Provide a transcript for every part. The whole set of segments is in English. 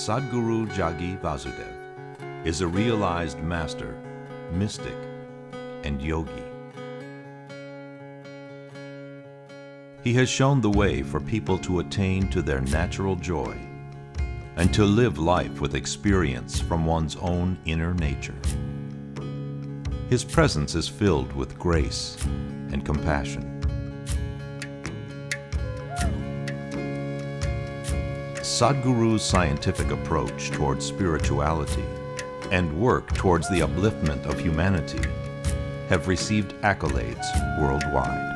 Sadhguru Jagi Vasudev is a realized master, mystic, and yogi. He has shown the way for people to attain to their natural joy and to live life with experience from one's own inner nature. His presence is filled with grace and compassion. Sadhguru's scientific approach towards spirituality and work towards the upliftment of humanity have received accolades worldwide.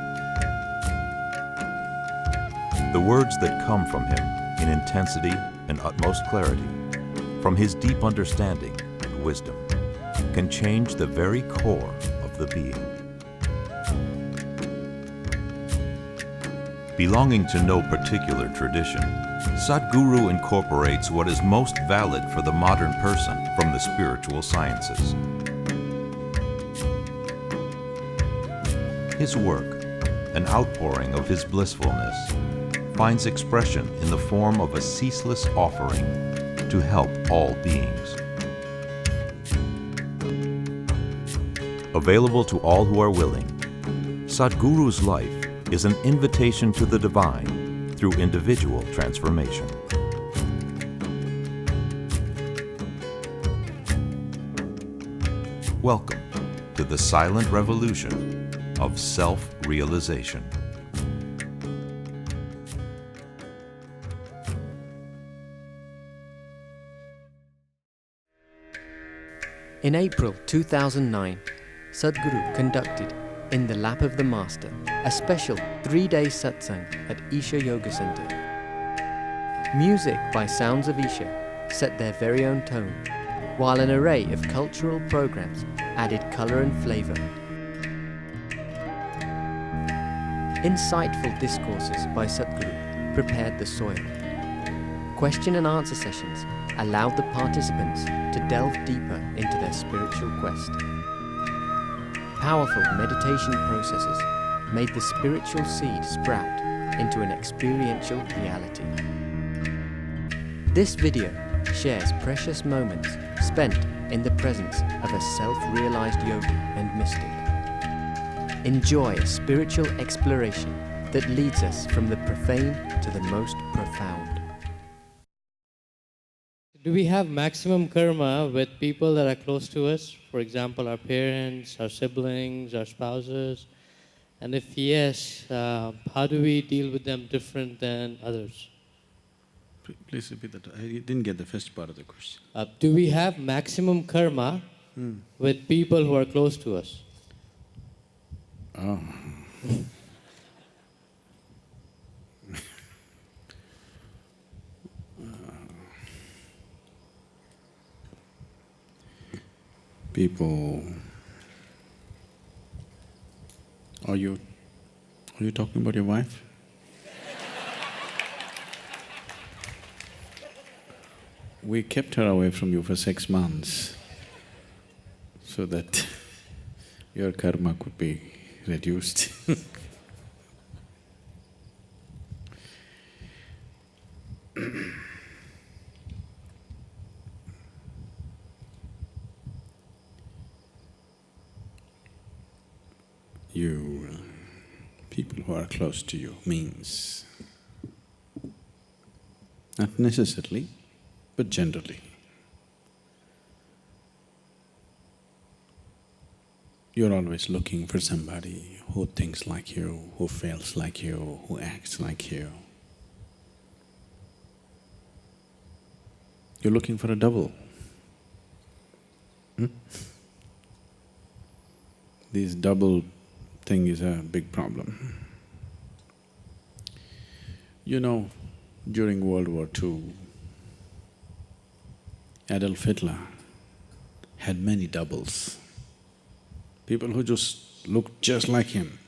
The words that come from him in intensity and utmost clarity, from his deep understanding and wisdom, can change the very core of the being. Belonging to no particular tradition, Sadhguru incorporates what is most valid for the modern person from the spiritual sciences. His work, an outpouring of his blissfulness, finds expression in the form of a ceaseless offering to help all beings. Available to all who are willing, Sadhguru's life is an invitation to the divine through individual transformation. Welcome to the silent revolution of self-realization. In April 2009, Sadhguru conducted In the Lap of the Master, a special 3-day satsang at Isha Yoga Center. Music by Sounds of Isha set their very own tone, while an array of cultural programs added color and flavor. Insightful discourses by Sadhguru prepared the soil. Question and answer sessions allowed the participants to delve deeper into their spiritual quest. Powerful meditation processes made the spiritual seed sprout into an experiential reality. This video shares precious moments spent in the presence of a self-realized yogi and mystic. Enjoy a spiritual exploration that leads us from the profane to the most profound. Do we have maximum karma with people that are close to us? For example, our parents, our siblings, our spouses? And if yes, how do we deal with them different than others? Please repeat that. I didn't get the first part of the question. Do we have maximum karma with people who are close to us? Oh. People, are you talking about your wife? We kept her away from you for 6 months so that your karma could be reduced. People who are close to you means not necessarily, but generally. You're always looking for somebody who thinks like you, who feels like you, who acts like you. You're looking for a double. This double thing is a big problem. You know, during World War II, Adolf Hitler had many doubles. People who just looked just like him.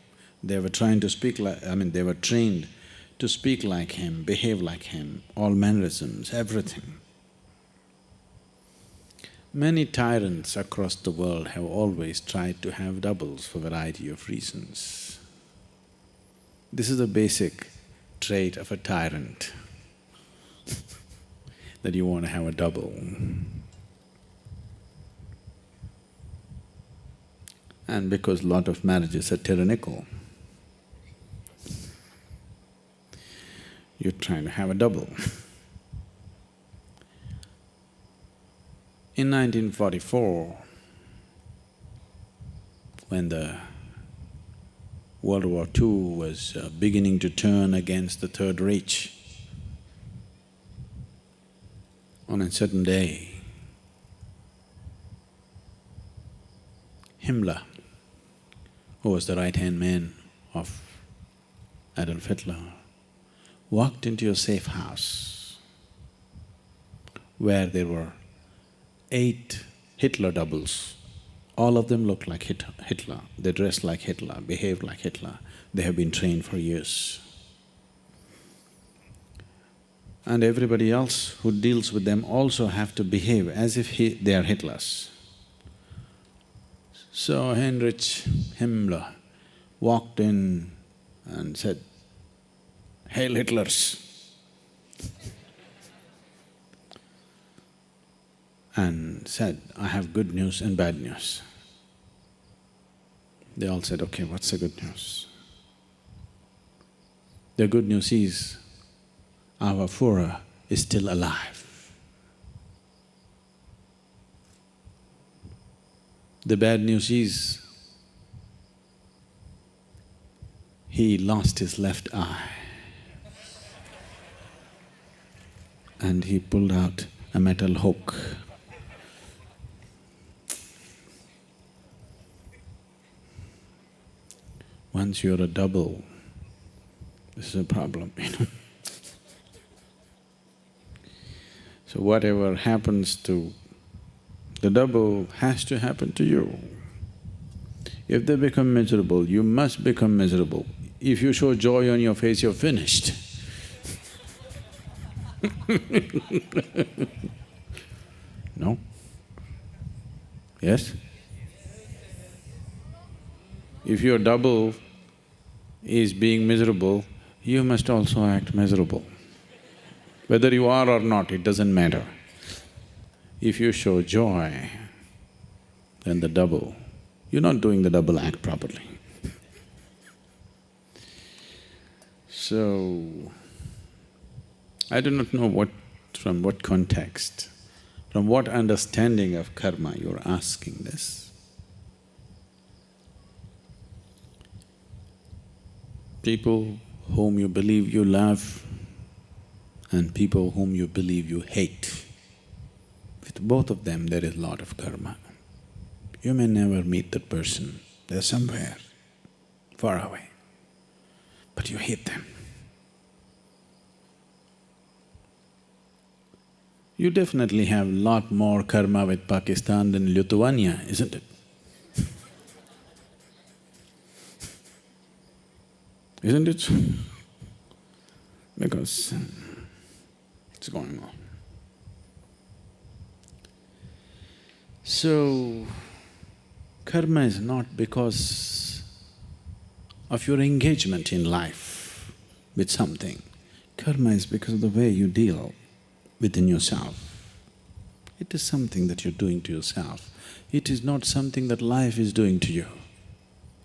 They were trying to speak like… they were trained to speak like him, behave like him, all mannerisms, everything. Many tyrants across the world have always tried to have doubles for a variety of reasons. This is a basic trait of a tyrant. that you want to have a double. And because lot of marriages are tyrannical, you're trying to have a double. In 1944, when the World War II was beginning to turn against the Third Reich, on a certain day, Himmler, who was the right-hand man of Adolf Hitler, walked into a safe house where there were 8 Hitler doubles. All of them looked like Hitler, they dressed like Hitler, behaved like Hitler. They have been trained for years. And everybody else who deals with them also have to behave as if they are Hitlers. So Heinrich Himmler walked in and said, "Hail Hitlers!" and said, "I have good news and bad news." They all said, "Okay, what's the good news?" The good news is, our Führer is still alive. The bad news is, he lost his left eye and he pulled out a metal hook. Once you're a double, this is a problem, you know. So whatever happens to the double has to happen to you. If they become miserable, you must become miserable. If you show joy on your face, you're finished. No? Yes? If your double is being miserable, you must also act miserable. Whether you are or not, it doesn't matter. If you show joy, then the double, you're not doing the double act properly. So, I do not know from what context, from what understanding of karma you're asking this. People whom you believe you love and people whom you believe you hate, with both of them there is a lot of karma. You may never meet that person, they're somewhere far away, but you hate them. You definitely have a lot more karma with Pakistan than Lithuania, isn't it? Isn't it? Because it's going on. So, karma is not because of your engagement in life with something. Karma is because of the way you deal within yourself. It is something that you're doing to yourself. It is not something that life is doing to you.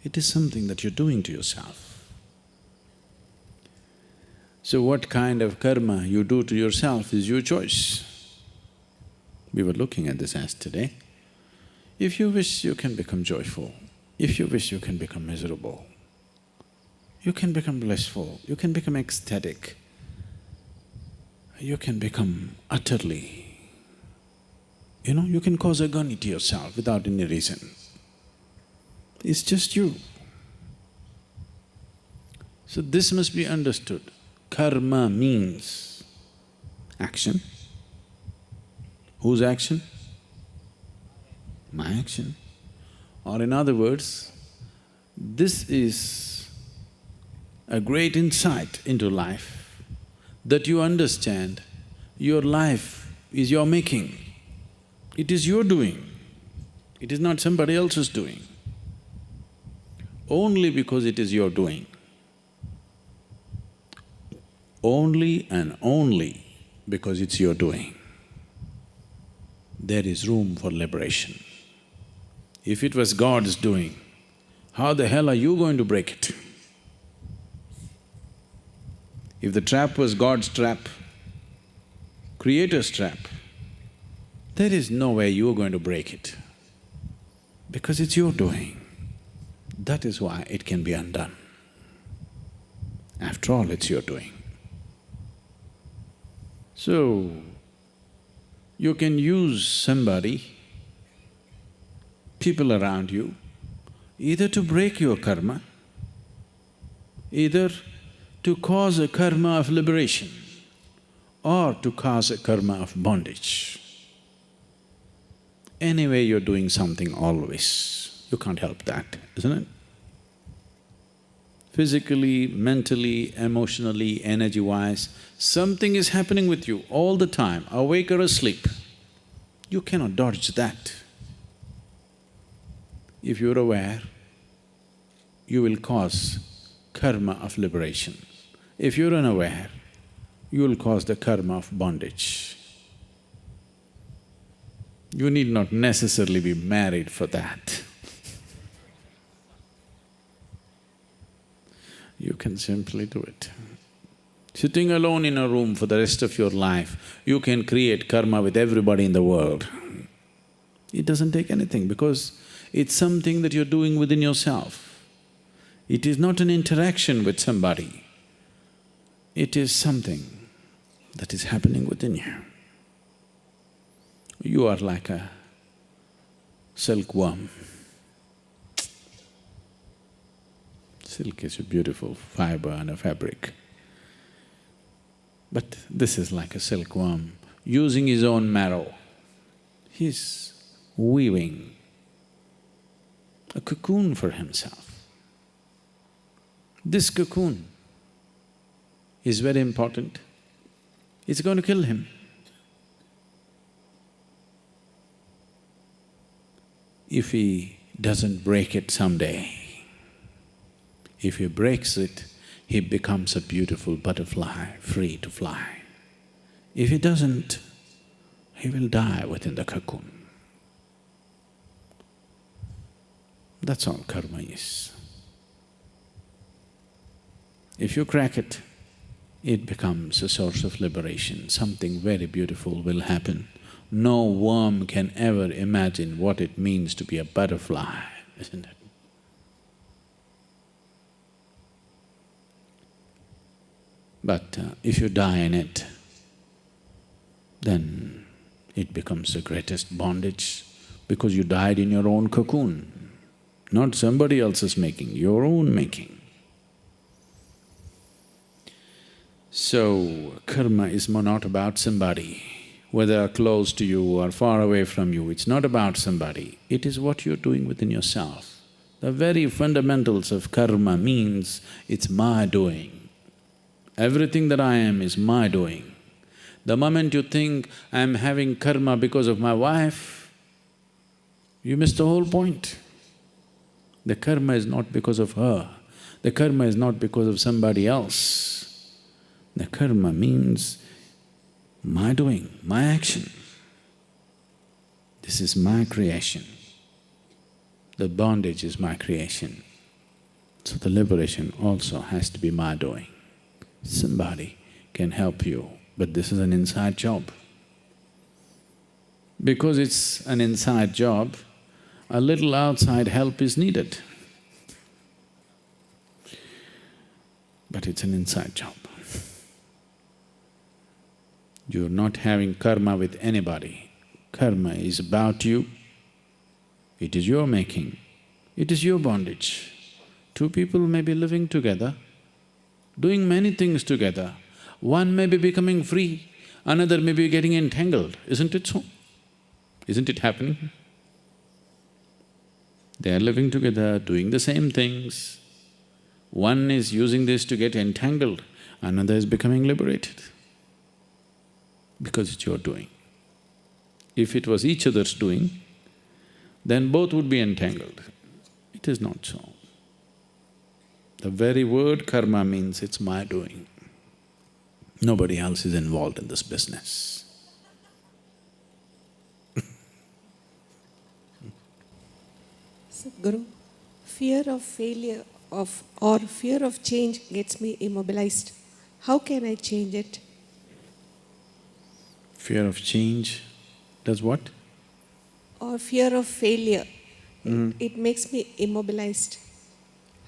It is something that you're doing to yourself. So what kind of karma you do to yourself is your choice. We were looking at this as today. If you wish, you can become joyful. If you wish, you can become miserable. You can become blissful, you can become ecstatic. You can become utterly, you can cause agony to yourself without any reason. It's just you. So this must be understood. Karma means action. Whose action? My action. Or in other words, this is a great insight into life, that you understand your life is your making. It is your doing, it is not somebody else's doing. Only because it is your doing, only and only because it's your doing, there is room for liberation. If it was God's doing, how the hell are you going to break it? If the trap was God's trap, Creator's trap, there is no way you're going to break it, because it's your doing. That is why it can be undone. After all, it's your doing. So, you can use somebody, people around you, either to break your karma, either to cause a karma of liberation or to cause a karma of bondage. Anyway, you're doing something always. You can't help that, isn't it? Physically, mentally, emotionally, energy-wise, something is happening with you all the time, awake or asleep. You cannot dodge that. If you're aware, you will cause karma of liberation. If you're unaware, you will cause the karma of bondage. You need not necessarily be married for that. You can simply do it. Sitting alone in a room for the rest of your life, you can create karma with everybody in the world. It doesn't take anything because it's something that you're doing within yourself. It is not an interaction with somebody. It is something that is happening within you. You are like a silkworm. Silk is a beautiful fiber and a fabric. But this is like a silkworm, using his own marrow. He's weaving a cocoon for himself. This cocoon is very important. It's going to kill him. If he doesn't break it someday, if he breaks it, he becomes a beautiful butterfly, free to fly. If he doesn't, he will die within the cocoon. That's all karma is. If you crack it, it becomes a source of liberation. Something very beautiful will happen. No worm can ever imagine what it means to be a butterfly, isn't it? But if you die in it, then it becomes the greatest bondage because you died in your own cocoon, not somebody else's making, your own making. So, karma is not about somebody, whether close to you or far away from you, it's not about somebody, it is what you're doing within yourself. The very fundamentals of karma means it's my doing. Everything that I am is my doing. The moment you think, I'm having karma because of my wife, you miss the whole point. The karma is not because of her, the karma is not because of somebody else. The karma means my doing, my action. This is my creation. The bondage is my creation. So the liberation also has to be my doing. Somebody can help you, but this is an inside job. Because it's an inside job, a little outside help is needed. But it's an inside job. You're not having karma with anybody. Karma is about you, it is your making, it is your bondage. Two people may be living together, doing many things together. One may be becoming free, another may be getting entangled, isn't it so? Isn't it happening? They are living together, doing the same things. One is using this to get entangled, another is becoming liberated. Because it's your doing. If it was each other's doing, then both would be entangled. It is not so. The very word karma means it's my doing. Nobody else is involved in this business. Sadhguru, fear of failure or fear of change gets me immobilized. How can I change it? Fear of change does what? Or fear of failure. It makes me immobilized.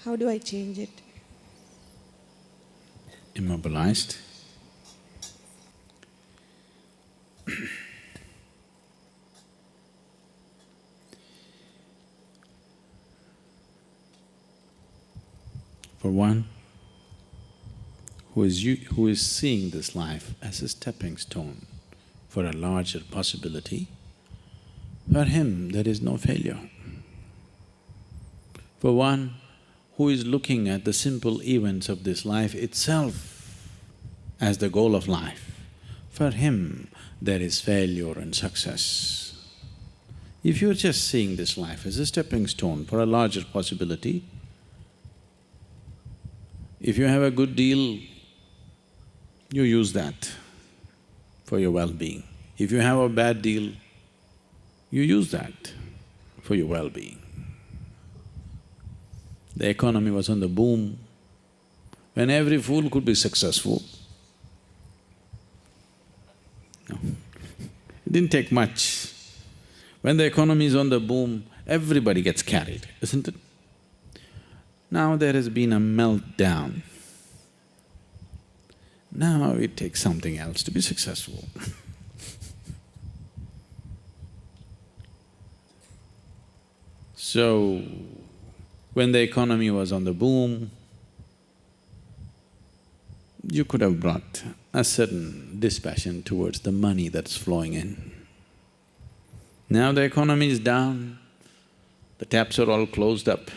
How do I change it? Immobilized. For one who is seeing this life as a stepping stone for a larger possibility, for him there is no failure. For one who is looking at the simple events of this life itself as the goal of life, for him there is failure and success. If you're just seeing this life as a stepping stone for a larger possibility, if you have a good deal, you use that for your well-being. If you have a bad deal, you use that for your well-being. The economy was on the boom, when every fool could be successful. No, it didn't take much. When the economy is on the boom, everybody gets carried, isn't it? Now there has been a meltdown. Now it takes something else to be successful. So, when the economy was on the boom, you could have brought a certain dispassion towards the money that's flowing in. Now the economy is down, the taps are all closed up.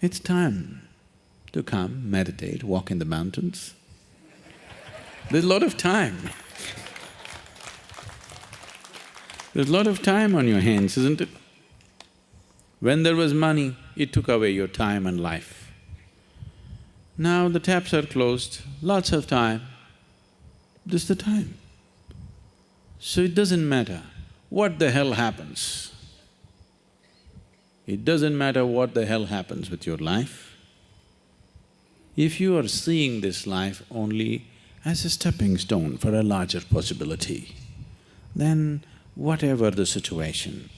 It's time to come, meditate, walk in the mountains. There's a lot of time. There's a lot of time on your hands, isn't it? When there was money, it took away your time and life. Now the taps are closed, lots of time, this is the time. So it doesn't matter what the hell happens. It doesn't matter what the hell happens with your life. If you are seeing this life only as a stepping stone for a larger possibility, then whatever the situation,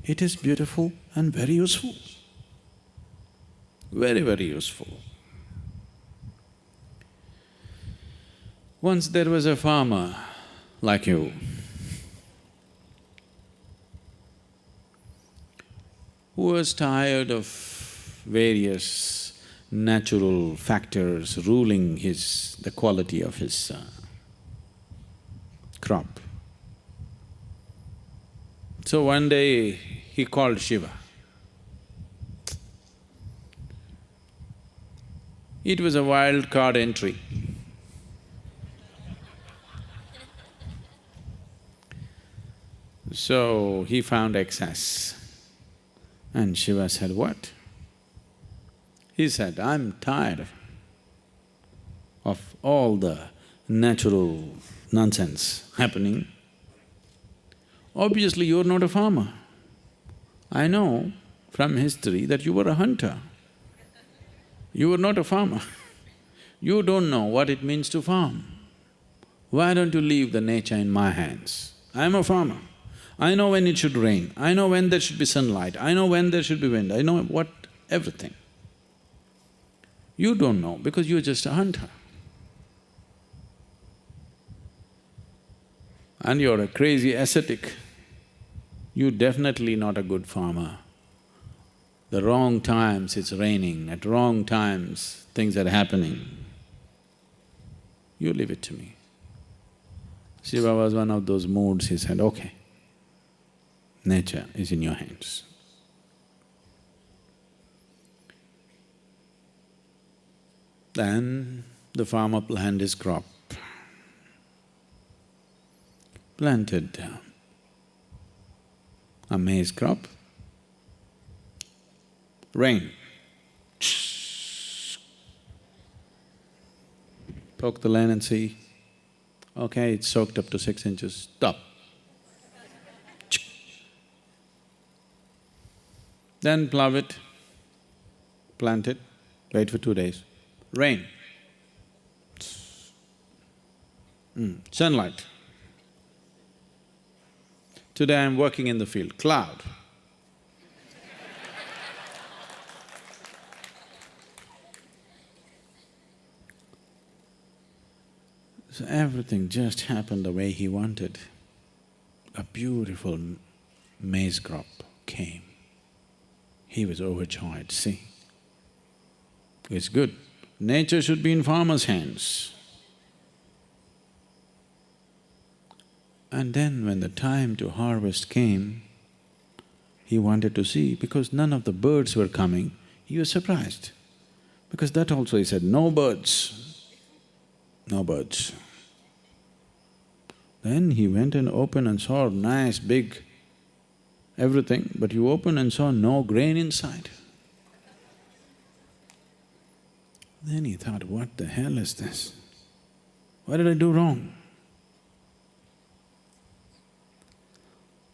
it is beautiful and very useful, very, very useful. Once there was a farmer like you who was tired of various natural factors ruling the quality of his crop. So one day he called Shiva. It was a wild card entry. So he found excess. And Shiva said, what? He said, I'm tired of all the natural nonsense happening. Obviously, you're not a farmer. I know from history that you were a hunter. You were not a farmer. You don't know what it means to farm. Why don't you leave the nature in my hands? I'm a farmer. I know when it should rain, I know when there should be sunlight, I know when there should be wind, I know everything. You don't know because you're just a hunter. And you're a crazy ascetic. You're definitely not a good farmer. The wrong times it's raining, at wrong times things are happening. You leave it to me. Shiva was one of those moods, he said, okay, nature is in your hands. Then the farmer planted his crop, planted a maize crop, rain, poke the land and see, okay, it's soaked up to 6 inches, stop. Then plough it, plant it, wait for 2 days, rain. Sunlight. Today I'm working in the field, cloud. So everything just happened the way he wanted. A beautiful maize crop came. He was overjoyed, see. It's good. Nature should be in farmers' hands. And then when the time to harvest came, he wanted to see, because none of the birds were coming, he was surprised. Because that also he said, no birds, no birds. Then he went and opened and saw nice big everything, but you opened and saw no grain inside. Then he thought, what the hell is this? What did I do wrong?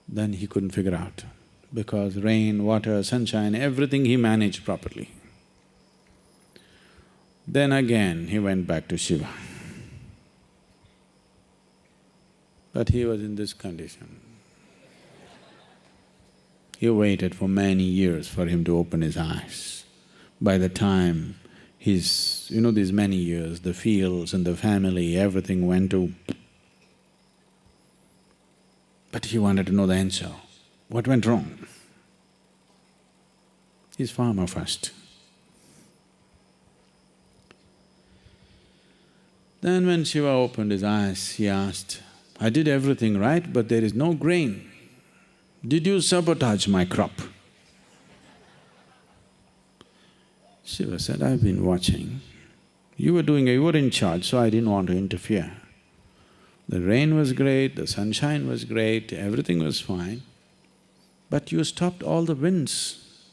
Then he couldn't figure out, because rain, water, sunshine, everything he managed properly. Then again he went back to Shiva. But he was in this condition. He waited for many years for him to open his eyes. By the time these many years, the fields and the family, everything went to… But he wanted to know the answer. What went wrong? He's farmer first. Then when Shiva opened his eyes, he asked, I did everything right, but there is no grain. Did you sabotage my crop? Shiva said, I've been watching. You were in charge, so I didn't want to interfere. The rain was great, the sunshine was great, everything was fine, but you stopped all the winds.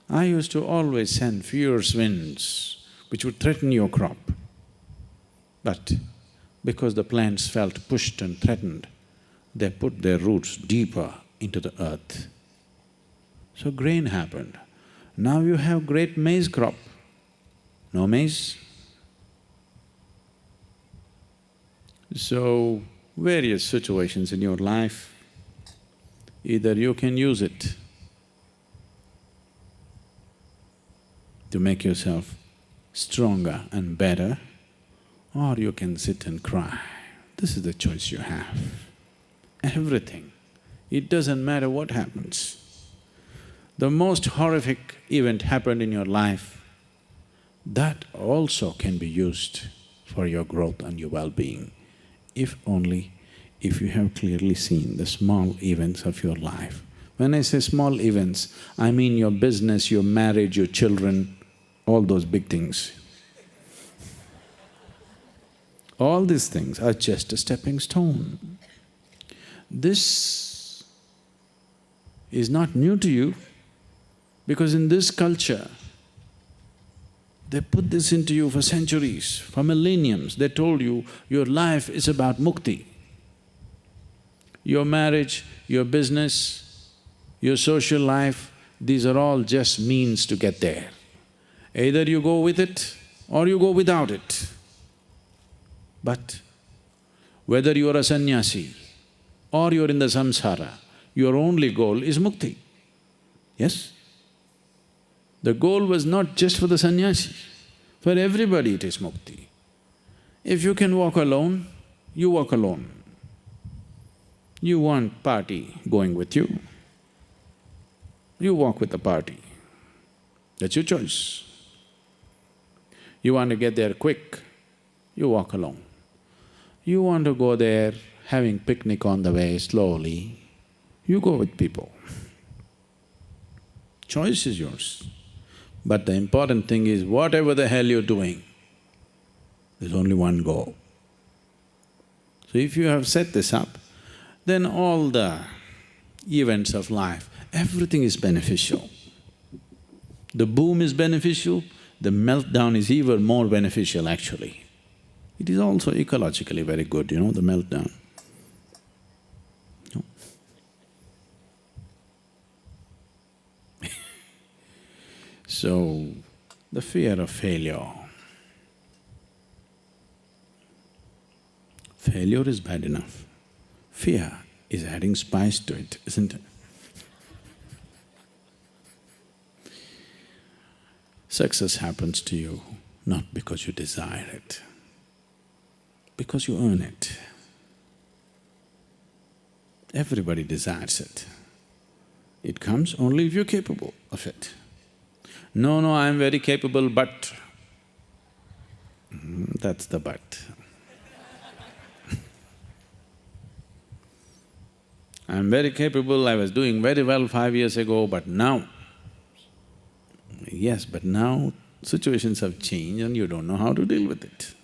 I used to always send fierce winds which would threaten your crop. But because the plants felt pushed and threatened, they put their roots deeper into the earth. So grain happened. Now you have great maize crop. No maize? So, various situations in your life, either you can use it to make yourself stronger and better, or you can sit and cry. This is the choice you have. Everything. It doesn't matter what happens. The most horrific event happened in your life, that also can be used for your growth and your well-being, if you have clearly seen the small events of your life. When I say small events, I mean your business, your marriage, your children, all those big things. All these things are just a stepping stone. This is not new to you, because in this culture, they put this into you for centuries, for millenniums. They told you, your life is about mukti. Your marriage, your business, your social life, these are all just means to get there. Either you go with it or you go without it. But whether you are a sannyasi or you're in the samsara, your only goal is mukti. Yes? The goal was not just for the sannyasi, for everybody it is mukti. If you can walk alone, you walk alone. You want party going with you, you walk with the party. That's your choice. You want to get there quick, you walk alone. You want to go there having picnic on the way slowly, you go with people. Choice is yours. But the important thing is, whatever the hell you're doing, there's only one goal. So if you have set this up, then all the events of life, everything is beneficial. The boom is beneficial, the meltdown is even more beneficial actually. It is also ecologically very good, the meltdown. So, the fear of failure. Failure is bad enough. Fear is adding spice to it, isn't it? Success happens to you not because you desire it, because you earn it. Everybody desires it. It comes only if you're capable of it. No, I'm very capable, but… That's the but. I'm very capable, I was doing very well 5 years ago, but now… Yes, but now situations have changed and you don't know how to deal with it.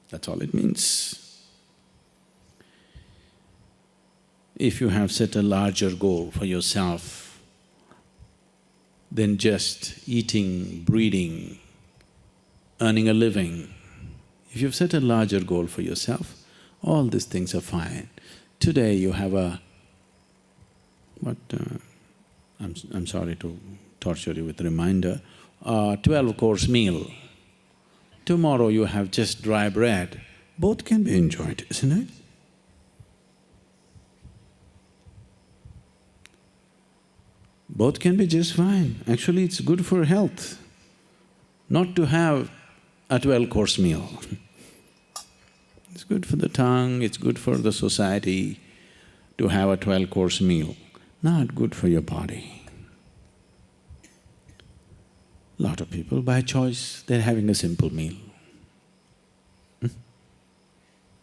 That's all it means. If you have set a larger goal for yourself than just eating, breathing, earning a living, if you've set a larger goal for yourself, all these things are fine. Today you have a… I'm sorry to torture you with a reminder, 12-course meal. Tomorrow you have just dry bread. Both can be enjoyed, isn't it? Both can be just fine. Actually, it's good for health not to have a 12-course meal. It's good for the tongue, it's good for the society to have a 12-course meal, not good for your body. Lot of people, by choice, they're having a simple meal.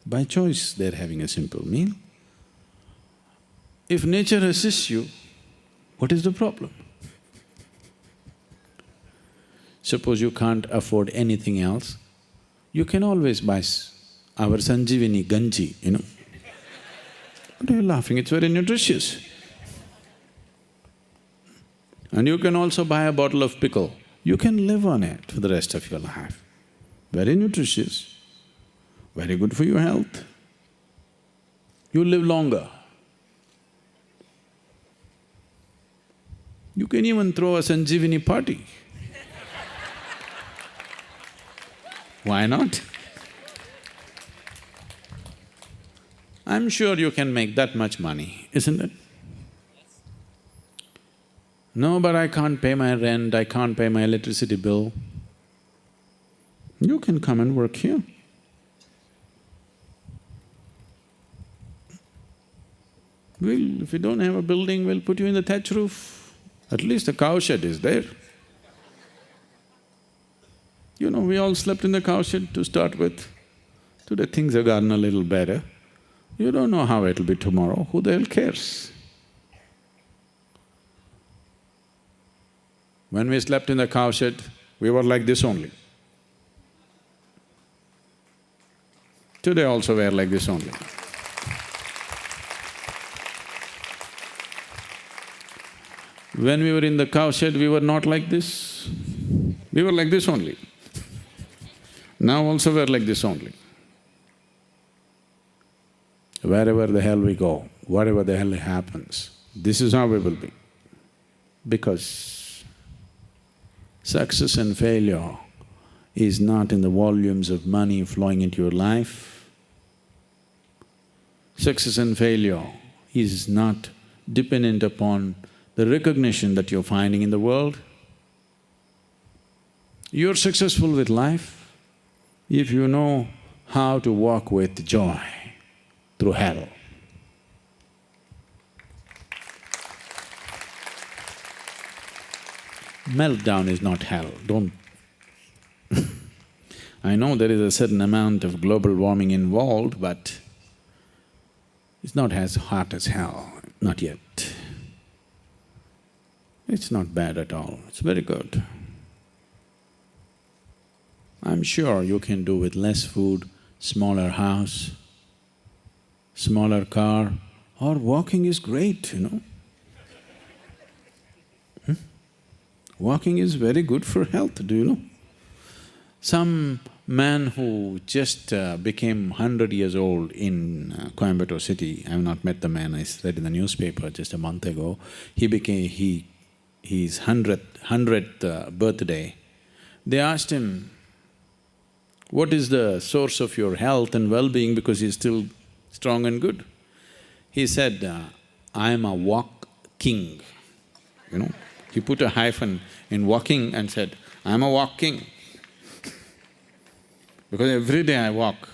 By choice, they're having a simple meal. If nature assists you, what is the problem? Suppose you can't afford anything else, you can always buy our Sanjeevani Ganji, you know. What are you laughing? It's very nutritious. And you can also buy a bottle of pickle. You can live on it for the rest of your life. Very nutritious, very good for your health. You live longer. You can even throw a Sanjeevani party. Why not? I'm sure you can make that much money, isn't it? No, but I can't pay my rent, I can't pay my electricity bill. You can come and work here. If you don't have a building, we'll put you in the thatch roof. At least the cowshed is there. You know, we all slept in the cowshed to start with. Today things have gotten a little better. You don't know how it'll be tomorrow, who the hell cares? When we slept in the cowshed, we were like this only. Today also we are like this only. When we were in the cowshed, we were not like this. We were like this only. Now also we are like this only. Wherever the hell we go, whatever the hell happens, this is how we will be. Because success and failure is not in the volumes of money flowing into your life. Success and failure is not dependent upon the recognition that you're finding in the world. You're successful with life if you know how to walk with joy through hell. Meltdown is not hell, don't… I know there is a certain amount of global warming involved, but it's not as hot as hell, not yet. It's not bad at all, it's very good. I'm sure you can do with less food, smaller house, smaller car, or walking is great, you know. Walking is very good for health, do you know? Some man who just became 100 years old in Coimbatore city, I have not met the man, I read in the newspaper just a month ago, he his hundredth birthday, they asked him, what is the source of your health and well-being, because he's still strong and good? He said, I am a walk king. You know, he put a hyphen in walking and said, I am a walk king. Because every day I walk,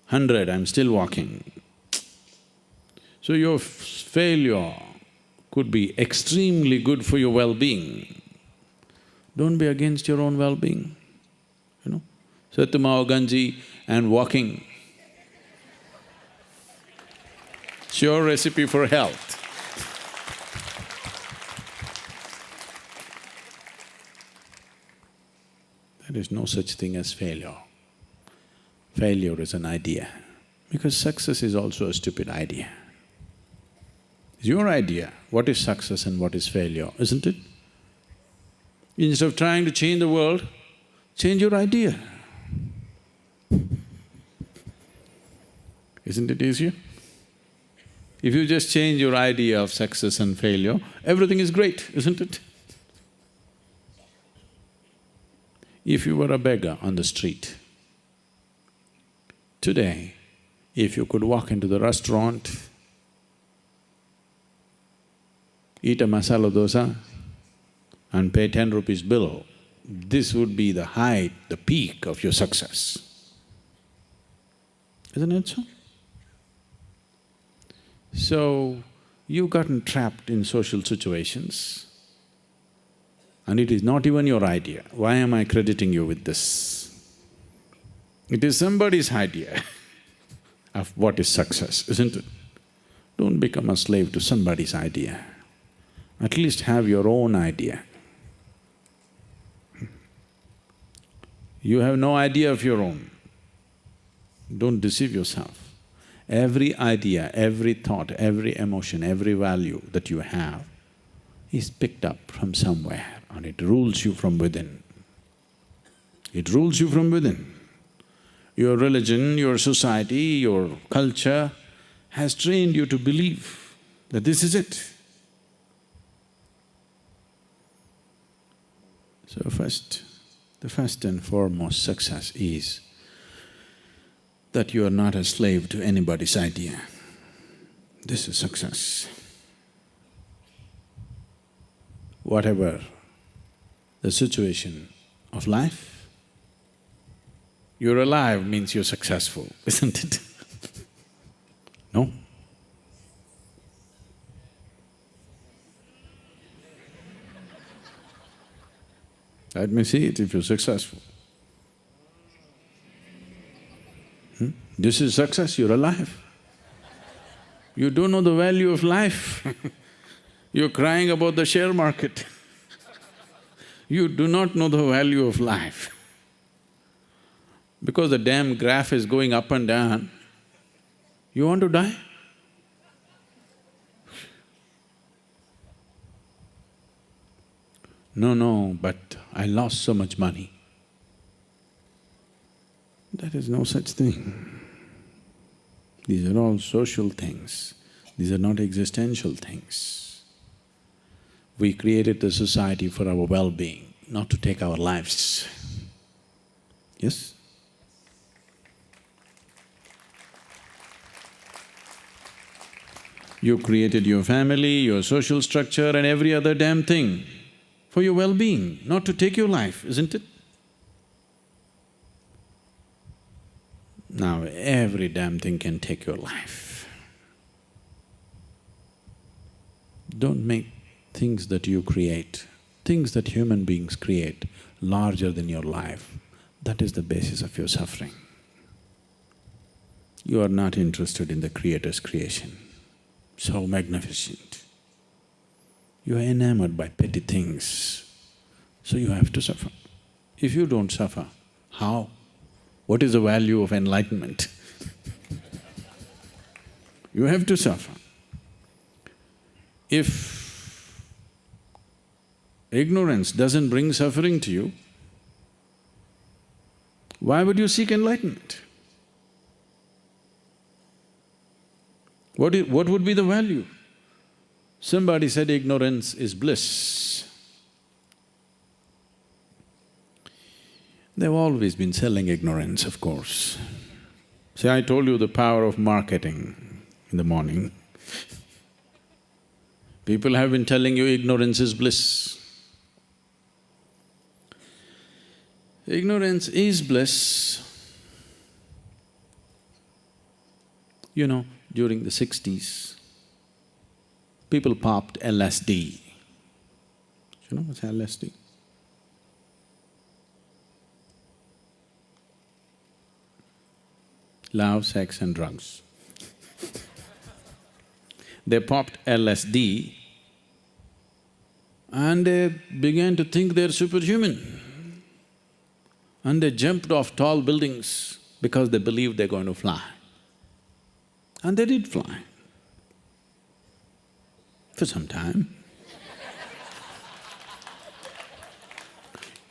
100, I'm still walking. So your failure could be extremely good for your well-being. Don't be against your own well-being, you know. Satumao Ganji and walking, sure recipe for health. There is no such thing as failure. Failure is an idea, because success is also a stupid idea. It's your idea, what is success and what is failure, isn't it? Instead of trying to change the world, change your idea. Isn't it easier? If you just change your idea of success and failure, everything is great, isn't it? If you were a beggar on the street, today, if you could walk into the restaurant, eat a masala dosa and pay 10 rupees bill, this would be the height, the peak of your success. Isn't it so? So, you've gotten trapped in social situations and it is not even your idea. Why am I crediting you with this? It is somebody's idea of what is success, isn't it? Don't become a slave to somebody's idea. At least have your own idea. You have no idea of your own. Don't deceive yourself. Every idea, every thought, every emotion, every value that you have is picked up from somewhere and it rules you from within. It rules you from within. Your religion, your society, your culture has trained you to believe that this is it. So the first and foremost success is that you are not a slave to anybody's idea. This is success. Whatever the situation of life, you're alive means you're successful, isn't it? No? Let me see it if you're successful. This is success, you're alive. You don't know the value of life. You're crying about the share market. You do not know the value of life. Because the damn graph is going up and down, you want to die? No, but I lost so much money. There is no such thing. These are all social things, these are not existential things. We created the society for our well-being, not to take our lives. Yes? You created your family, your social structure and every other damn thing for your well-being, not to take your life, isn't it? Now every damn thing can take your life. Don't make things that you create, things that human beings create, larger than your life. That is the basis of your suffering. You are not interested in the Creator's creation, so magnificent. You are enamored by petty things, so you have to suffer. If you don't suffer, how? What is the value of enlightenment? You have to suffer. If ignorance doesn't bring suffering to you, why would you seek enlightenment? What would be the value? Somebody said ignorance is bliss. They've always been selling ignorance, of course. See, I told you the power of marketing in the morning. People have been telling you ignorance is bliss. Ignorance is bliss. You know, during the 60s, people popped LSD. You know what's LSD? Love, sex and drugs. They popped LSD and they began to think they're superhuman. And they jumped off tall buildings because they believed they're going to fly. And they did fly. For some time.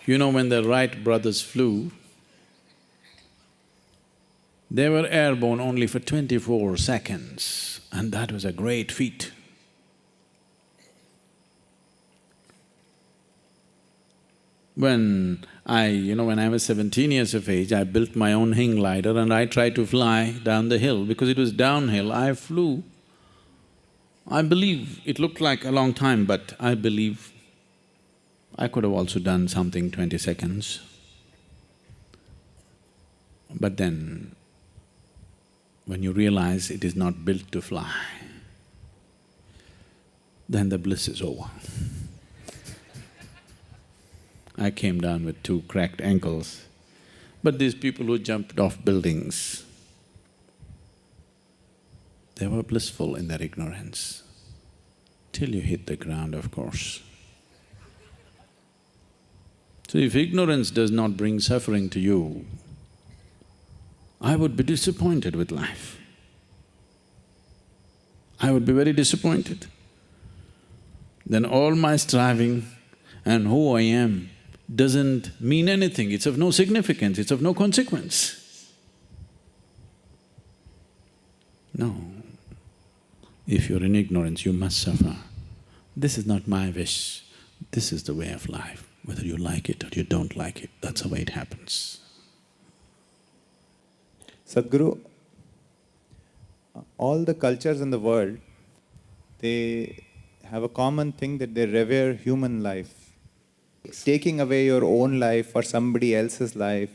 You know, when the Wright brothers flew, they were airborne only for 24 seconds, and that was a great feat. When I was 17 years of age, I built my own hang glider and I tried to fly down the hill. Because it was downhill, I flew. I believe it looked like a long time, but I believe I could have also done something 20 seconds. But then, when you realize it is not built to fly, then the bliss is over. I came down with 2 cracked ankles, but these people who jumped off buildings, they were blissful in their ignorance, till you hit the ground, of course. So if ignorance does not bring suffering to you, I would be disappointed with life. I would be very disappointed. Then all my striving and who I am doesn't mean anything, it's of no significance, it's of no consequence. No. If you're in ignorance, you must suffer. This is not my wish, this is the way of life. Whether you like it or you don't like it, that's the way it happens. Sadhguru, all the cultures in the world, they have a common thing that they revere human life. Taking away your own life or somebody else's life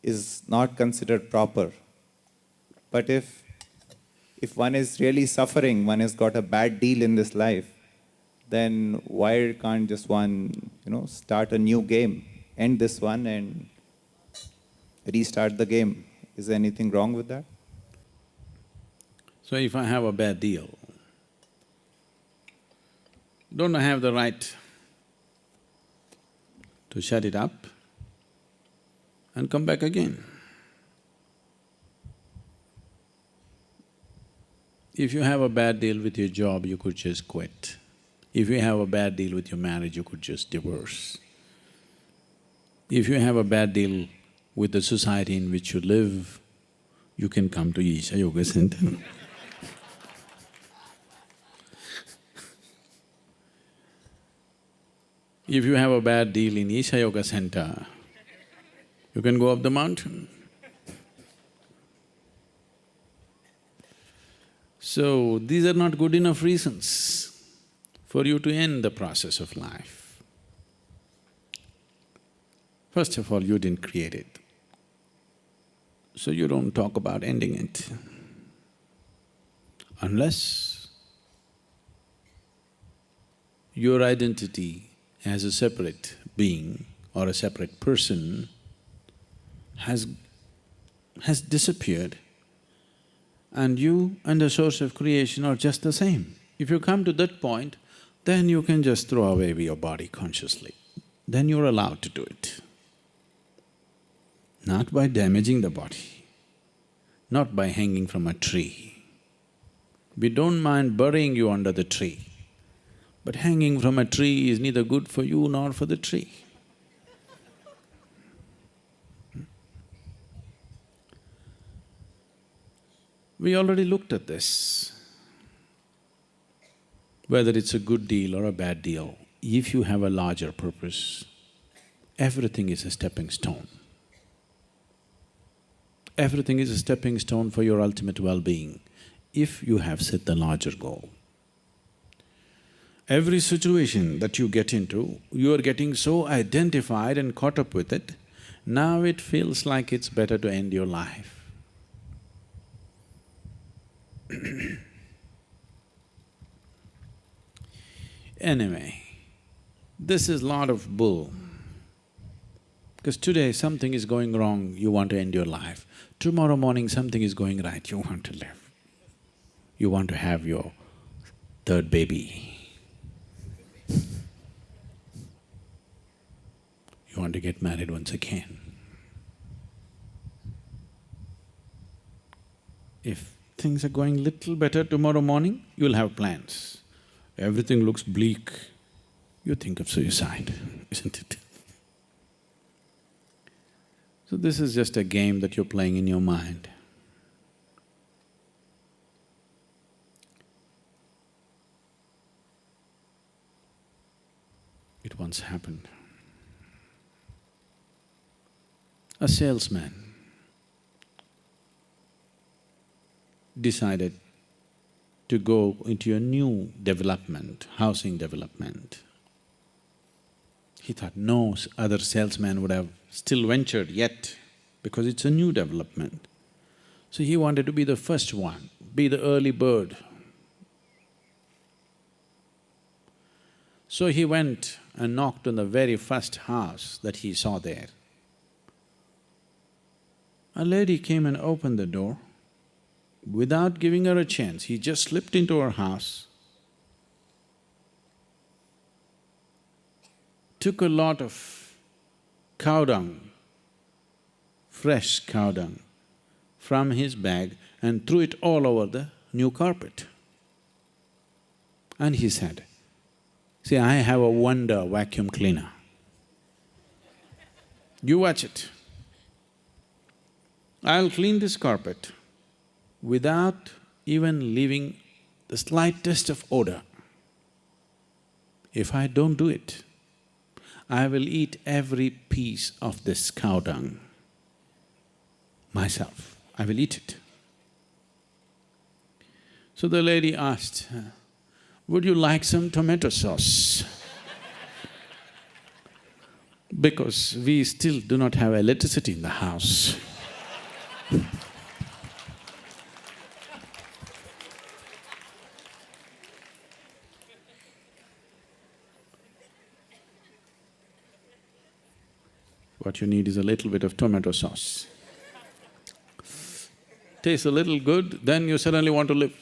is not considered proper. But if one is really suffering, one has got a bad deal in this life, then why can't just one, start a new game, end this one and restart the game? Is there anything wrong with that? So if I have a bad deal, don't I have the right to shut it up and come back again? If you have a bad deal with your job, you could just quit. If you have a bad deal with your marriage, you could just divorce. If you have a bad deal with the society in which you live, you can come to Isha Yoga Center. If you have a bad deal in Isha Yoga Center, you can go up the mountain. So, these are not good enough reasons for you to end the process of life. First of all, you didn't create it, so you don't talk about ending it. Unless your identity as a separate being or a separate person has disappeared, and you and the source of creation are just the same. If you come to that point, then you can just throw away your body consciously. Then you're allowed to do it. Not by damaging the body, not by hanging from a tree. We don't mind burying you under the tree, but hanging from a tree is neither good for you nor for the tree. We already looked at this. whether it's a good deal or a bad deal, if you have a larger purpose, everything is a stepping stone. Everything is a stepping stone for your ultimate well-being, if you have set the larger goal. Every situation that you get into, you are getting so identified and caught up with it, now it feels like it's better to end your life. Anyway, this is lot of bull. Because today something is going wrong, you want to end your life. Tomorrow morning something is going right, you want to live. You want to have your third baby. You want to get married once again. If things are going little better tomorrow morning, you'll have plans. Everything looks bleak, you think of suicide, isn't it? So this is just a game that you're playing in your mind. It once happened. A salesman decided to go into a new development, housing development. He thought no other salesman would have still ventured yet, because it's a new development. So he wanted to be the first one, be the early bird. So he went and knocked on the very first house that he saw there. A lady came and opened the door. Without giving her a chance, he just slipped into her house, took a lot of cow dung, fresh cow dung, from his bag and threw it all over the new carpet. And he said, "See, I have a wonder vacuum cleaner. You watch it. I'll clean this carpet without even leaving the slightest of odor. If I don't do it, I will eat every piece of this cow dung myself. I will eat it." So the lady asked, "Would you like some tomato sauce?" Because we still do not have electricity in the house. What you need is a little bit of tomato sauce. Tastes a little good, then you suddenly want to live.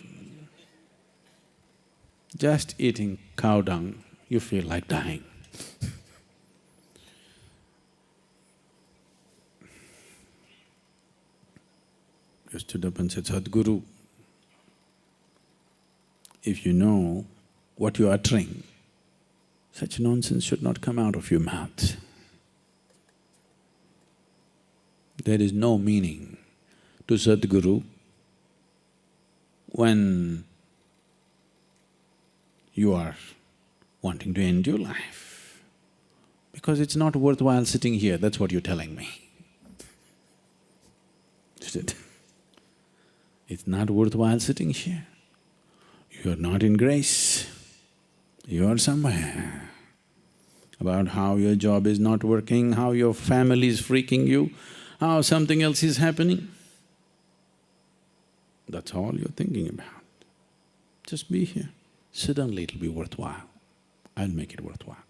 Just eating cow dung, you feel like dying. You stood up and said, "Sadhguru, if you know what you're uttering, such nonsense should not come out of your mouth. There is no meaning to Sadhguru when you are wanting to end your life, because it's not worthwhile sitting here, that's what you're telling me. Is it? It's not worthwhile sitting here. You're not in grace, you're somewhere. About how your job is not working, how your family is freaking you, how something else is happening. That's all you're thinking about. Just be here. Suddenly it'll be worthwhile. I'll make it worthwhile.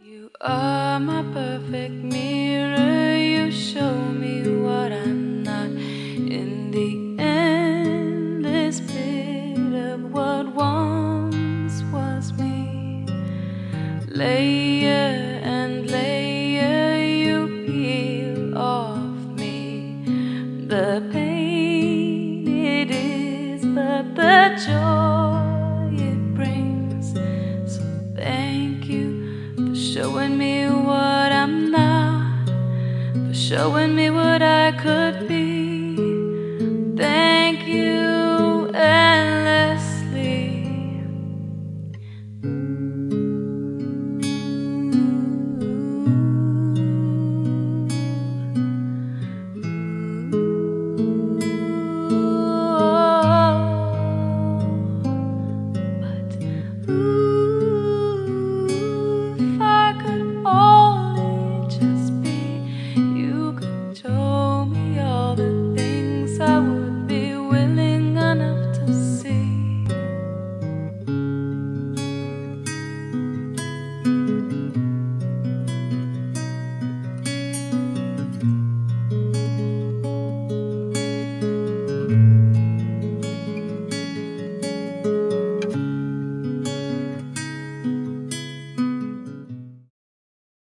You are my perfect mirror, you show me what I'm not. In the endless pit of what once was me, layer and layer you peel off me. The pain it is, but the joy it brings. So thank you for showing me what I'm not, for showing me what I could be. Thank you